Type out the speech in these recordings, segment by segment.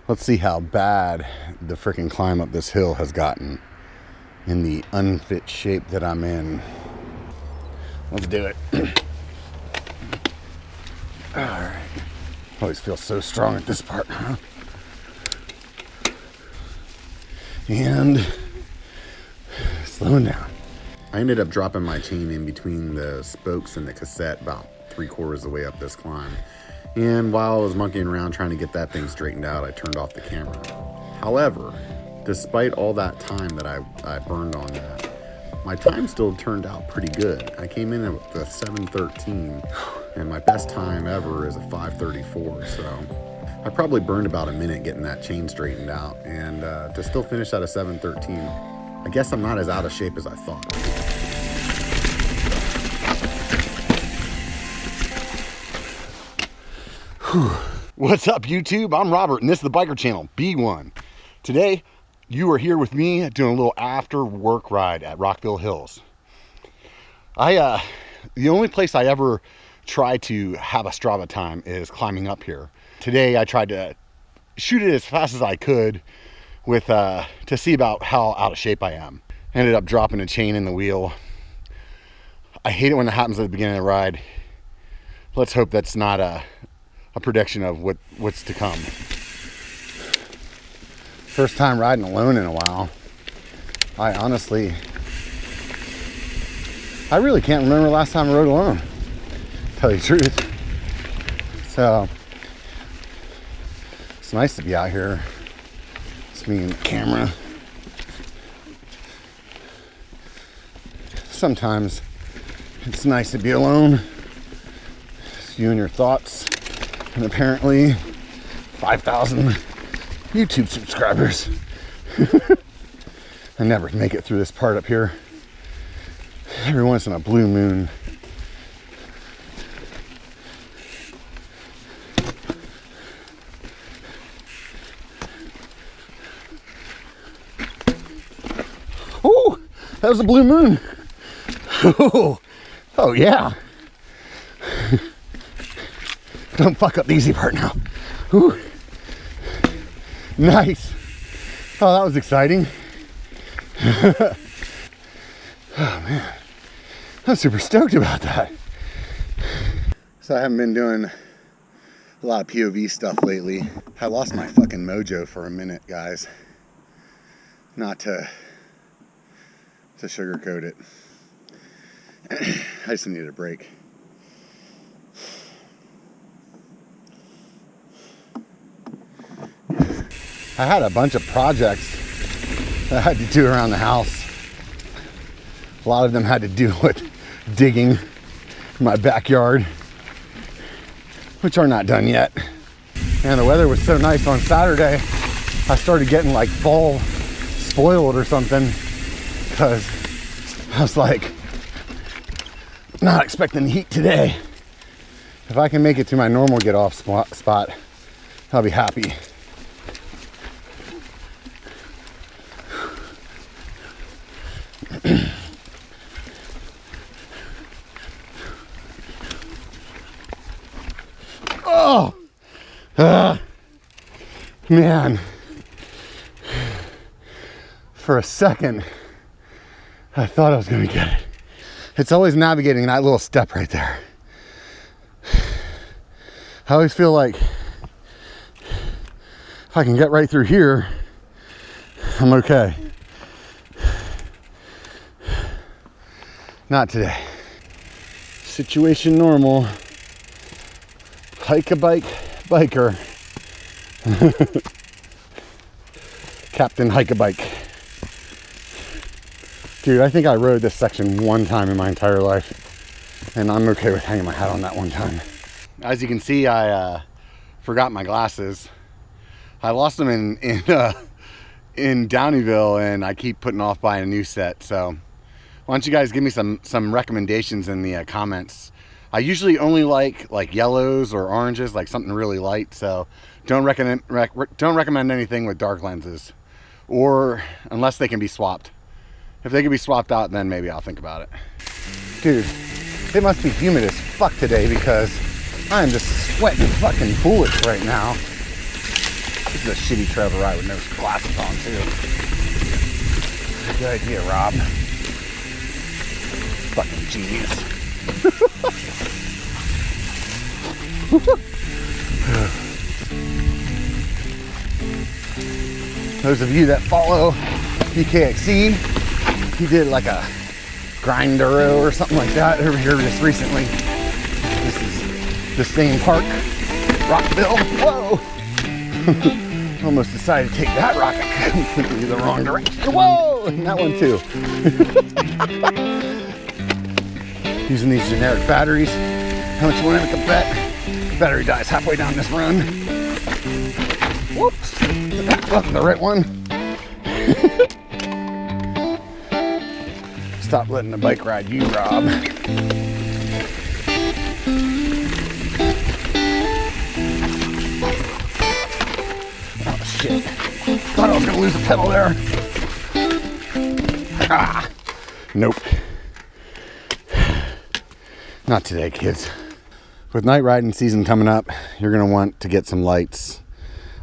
Let's see how bad the freaking climb up this hill has gotten in the unfit shape that I'm in. Let's do it. All right. Always feel so strong at this part, huh? And slowing down. I ended up dropping my chain in between the spokes and the cassette about 3/4 of the way up this climb. And while I was monkeying around trying to get that thing straightened out, I turned off the camera. However, despite all that time that I burned on that, my time still turned out pretty good. I came in at the 7:13, and my best time ever is a 5:34. So I probably burned about a minute getting that chain straightened out, and to still finish at a 7:13, I guess I'm not as out of shape as I thought. What's up, YouTube? I'm Robert, and this is the biker channel, B1. Today, you are here with me doing a little after work ride at Rockville Hills. The only place I ever try to have a Strava time is climbing up here. Today, I tried to shoot it as fast as I could with to see about how out of shape I am. Ended up dropping a chain in the wheel. I hate it when that happens at the beginning of the ride. Let's hope that's not a prediction of what's to come. First time riding alone in a while. I really can't remember the last time I rode alone, to tell you the truth. So it's nice to be out here. It's me and the camera. Sometimes it's nice to be alone. It's you and your thoughts. And apparently 5,000 YouTube subscribers. I never make it through this part up here. Every once in a blue moon. Oh, that was a blue moon. Oh yeah. Don't fuck up the easy part now. Whew. Nice. Oh, that was exciting. Oh man, I'm super stoked about that. So I haven't been doing a lot of POV stuff lately. I lost my fucking mojo for a minute, guys. Not to sugarcoat it. I just needed a break. I had a bunch of projects that I had to do around the house. A lot of them had to do with digging in my backyard, which are not done yet. And the weather was so nice on Saturday, I started getting like fall spoiled or something, because I was like, not expecting the heat today. If I can make it to my normal get off spot, I'll be happy. Oh, man, for a second I thought I was gonna get it. It's always navigating that little step right there. I always feel like if I can get right through here, I'm okay. Not today. Situation normal. Hike-a-bike biker. Captain Hike-a-Bike. Dude, I think I rode this section one time in my entire life, and I'm okay with hanging my hat on that one time. As you can see, I forgot my glasses. I lost them in Downeyville, and I keep putting off buying a new set. So why don't you guys give me some recommendations in the comments. I usually only like yellows or oranges, like something really light. So don't recommend anything with dark lenses, or unless they can be swapped. If they can be swapped out, then maybe I'll think about it. Dude, it must be humid as fuck today, because I am just sweating fucking bullets right now. This is a shitty travel ride with no glasses on too. Good idea, Rob. Fucking genius. Those of you that follow BKXC, he did like a grinduro or something like that over here just recently. This is the same park, Rockville. Whoa! Almost decided to take that rocket completely the wrong direction. Whoa! And that one too. Using these generic batteries. How much you want to make a bet? Battery dies halfway down this run. Whoops! That wasn't the right one. Stop letting the bike ride you, Rob. Oh shit. Thought I was gonna lose a pedal there. Ah! Nope. Not today, kids. With night riding season coming up, you're gonna want to get some lights.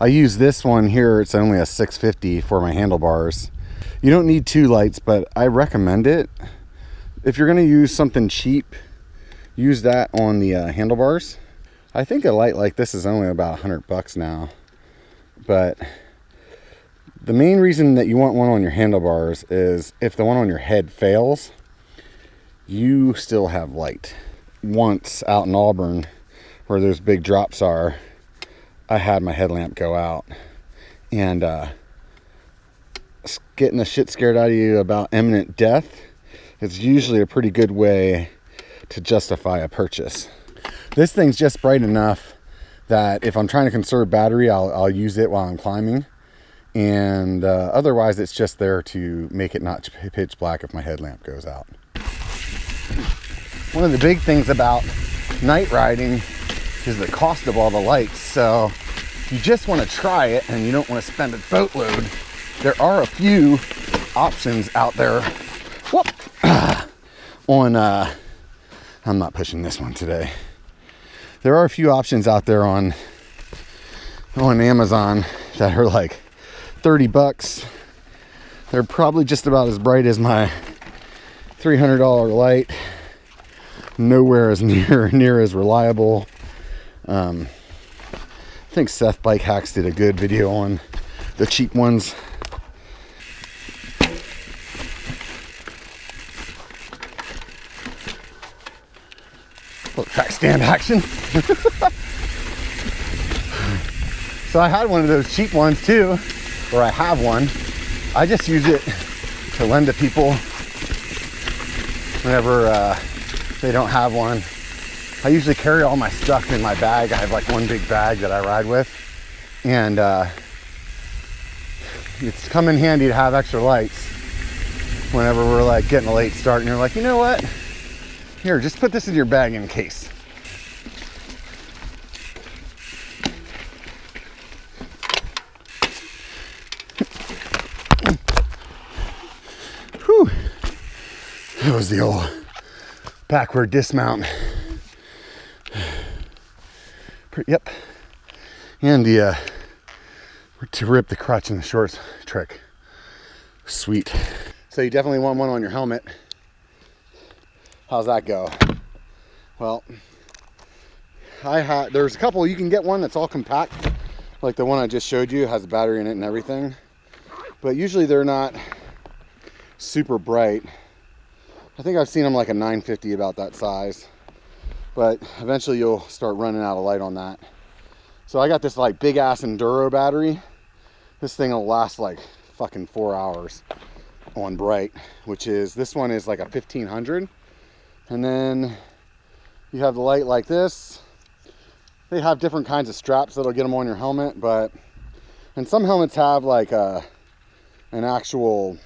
I use this one here, it's only a 650 for my handlebars. You don't need 2 lights, but I recommend it. If you're gonna use something cheap, use that on the handlebars. I think a light like this is only about $100 now. But the main reason that you want one on your handlebars is if the one on your head fails, you still have light. Once out in Auburn, where those big drops are, I had my headlamp go out, and getting the shit scared out of you about imminent death is usually a pretty good way to justify a purchase. This thing's just bright enough that if I'm trying to conserve battery, I'll use it while I'm climbing, and otherwise it's just there to make it not pitch black if my headlamp goes out. One of the big things about night riding is the cost of all the lights. So if you just want to try it and you don't want to spend a boatload, there are a few options out there. Whoop! I'm not pushing this one today. There are a few options out there on Amazon that are like $30. They're probably just about as bright as my $300 light. Nowhere as near as reliable. I think Seth Bike Hacks did a good video on the cheap ones. Little track stand action. So I had one of those cheap ones too, or I have one. I just use it to lend to people whenever they don't have one. I usually carry all my stuff in my bag. I have like one big bag that I ride with, and it's come in handy to have extra lights whenever we're like getting a late start and you're like, you know what, here, just put this in your bag in case. Whew. That was the old backward dismount. Yep. And the to rip the crutch in the shorts trick. Sweet. So you definitely want one on your helmet. How's that go? Well, there's a couple. You can get one that's all compact, like the one I just showed you, has a battery in it and everything. But usually they're not super bright. I think I've seen them like a 950, about that size. But eventually you'll start running out of light on that. So I got this like big ass enduro battery. This thing will last like fucking 4 hours on bright, which is, this one is like a 1500. And then you have the light like this. They have different kinds of straps that'll get them on your helmet, and some helmets have like an actual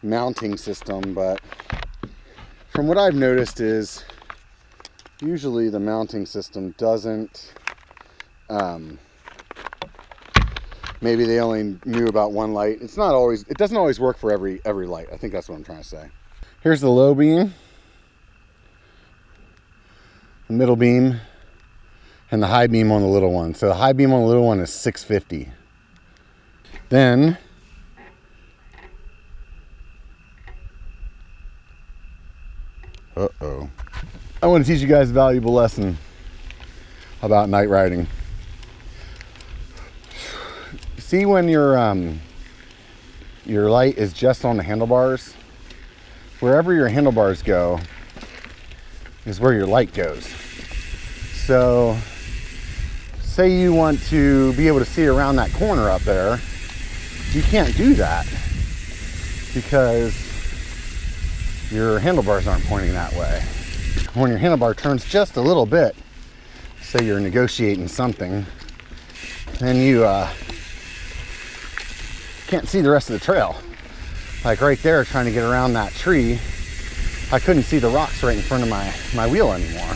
mounting system, but from what I've noticed is usually the mounting system doesn't, maybe they only knew about one light. It doesn't always work for every light. I think that's what I'm trying to say. Here's the low beam, the middle beam, and the high beam on the little one. So the high beam on the little one is 650. Then I want to teach you guys a valuable lesson about night riding. See, when your light is just on the handlebars, wherever your handlebars go is where your light goes. So say you want to be able to see around that corner up there, you can't do that because your handlebars aren't pointing that way. When your handlebar turns just a little bit, say you're negotiating something, then you can't see the rest of the trail. Like right there, trying to get around that tree, I couldn't see the rocks right in front of my wheel anymore.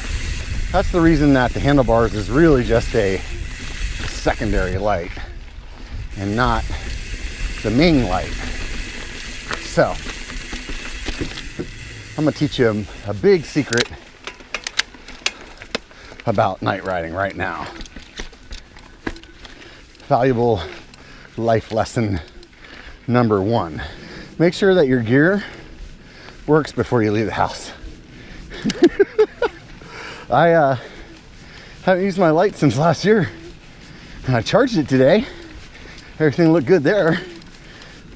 That's the reason that the handlebars is really just a secondary light and not the main light. So I'm gonna teach you a big secret about night riding right now. Valuable life lesson number 1. Make sure that your gear works before you leave the house. I haven't used my light since last year. I charged it today. Everything looked good there.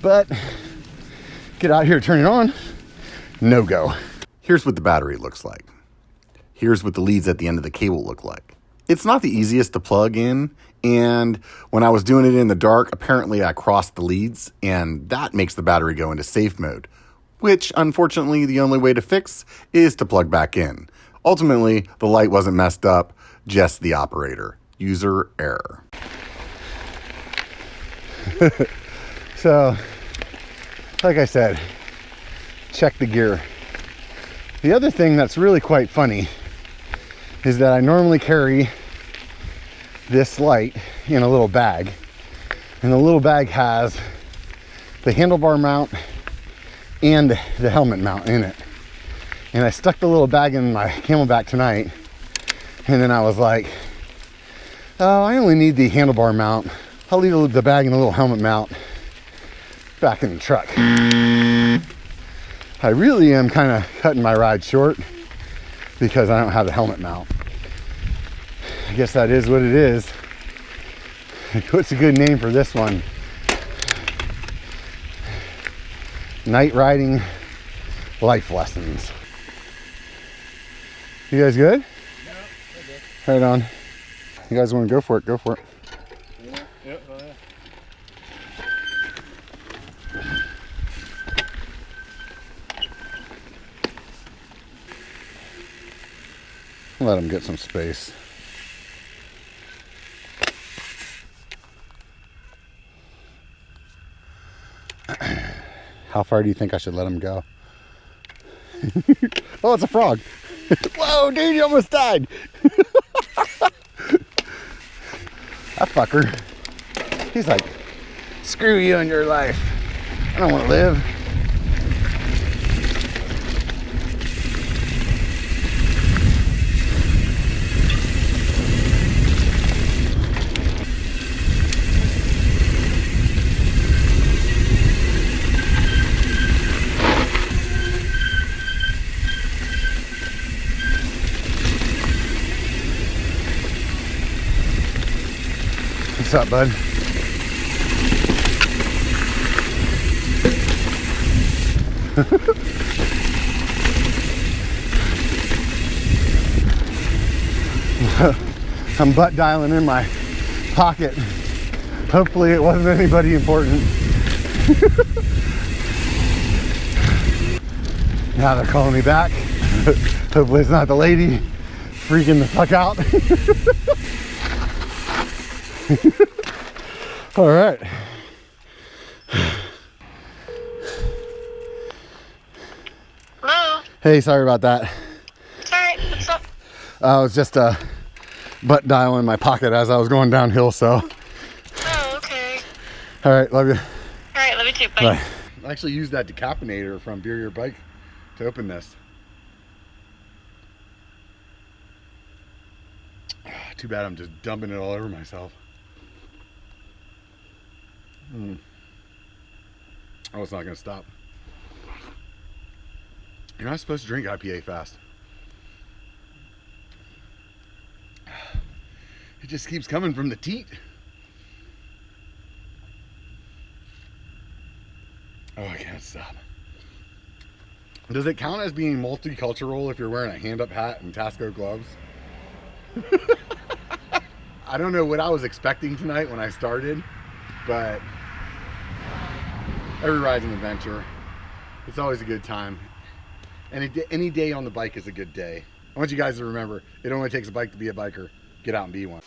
But get out here, turn it on, no go. Here's what the battery looks like. Here's what the leads at the end of the cable look like. It's not the easiest to plug in, and when I was doing it in the dark, apparently I crossed the leads, and that makes the battery go into safe mode, which unfortunately the only way to fix is to plug back in. Ultimately, the light wasn't messed up, just the operator. User error. So, like I said, check the gear. The other thing that's really quite funny is that I normally carry this light in a little bag, and the little bag has the handlebar mount and the helmet mount in it. And I stuck the little bag in my Camelback tonight, and then I was like, oh, I only need the handlebar mount. I'll leave the bag and the little helmet mount back in the truck. I really am kind of cutting my ride short because I don't have the helmet mount. I guess that is what it is. What's a good name for this one? Night riding life lessons. You guys good? Yeah, we're good. Right on. You guys want to go for it? Go for it. Yeah, go ahead. Let them get some space. How far do you think I should let them go? Oh, it's a frog. Whoa, dude, you almost died. That fucker. He's like, screw you and your life. I don't want to live. What's up, bud? I'm butt dialing in my pocket. Hopefully it wasn't anybody important. Now they're calling me back. Hopefully it's not the lady freaking the fuck out. All right. Hello? Hey, sorry about that. It's alright, what's up? I was just butt dial in my pocket as I was going downhill, so. Oh, okay. All right, love you. Alright, love you too, bye. Bye. I actually used that decapinator from Beer Your Bike to open this. Too bad I'm just dumping it all over myself. Oh, it's not gonna stop. You're not supposed to drink IPA fast. It just keeps coming from the teat. Oh, I can't stop. Does it count as being multicultural if you're wearing a hand-up hat and Tasco gloves? I don't know what I was expecting tonight when I started, but every ride's an adventure. It's always a good time. And any day on the bike is a good day. I want you guys to remember, it only takes a bike to be a biker. Get out and be one.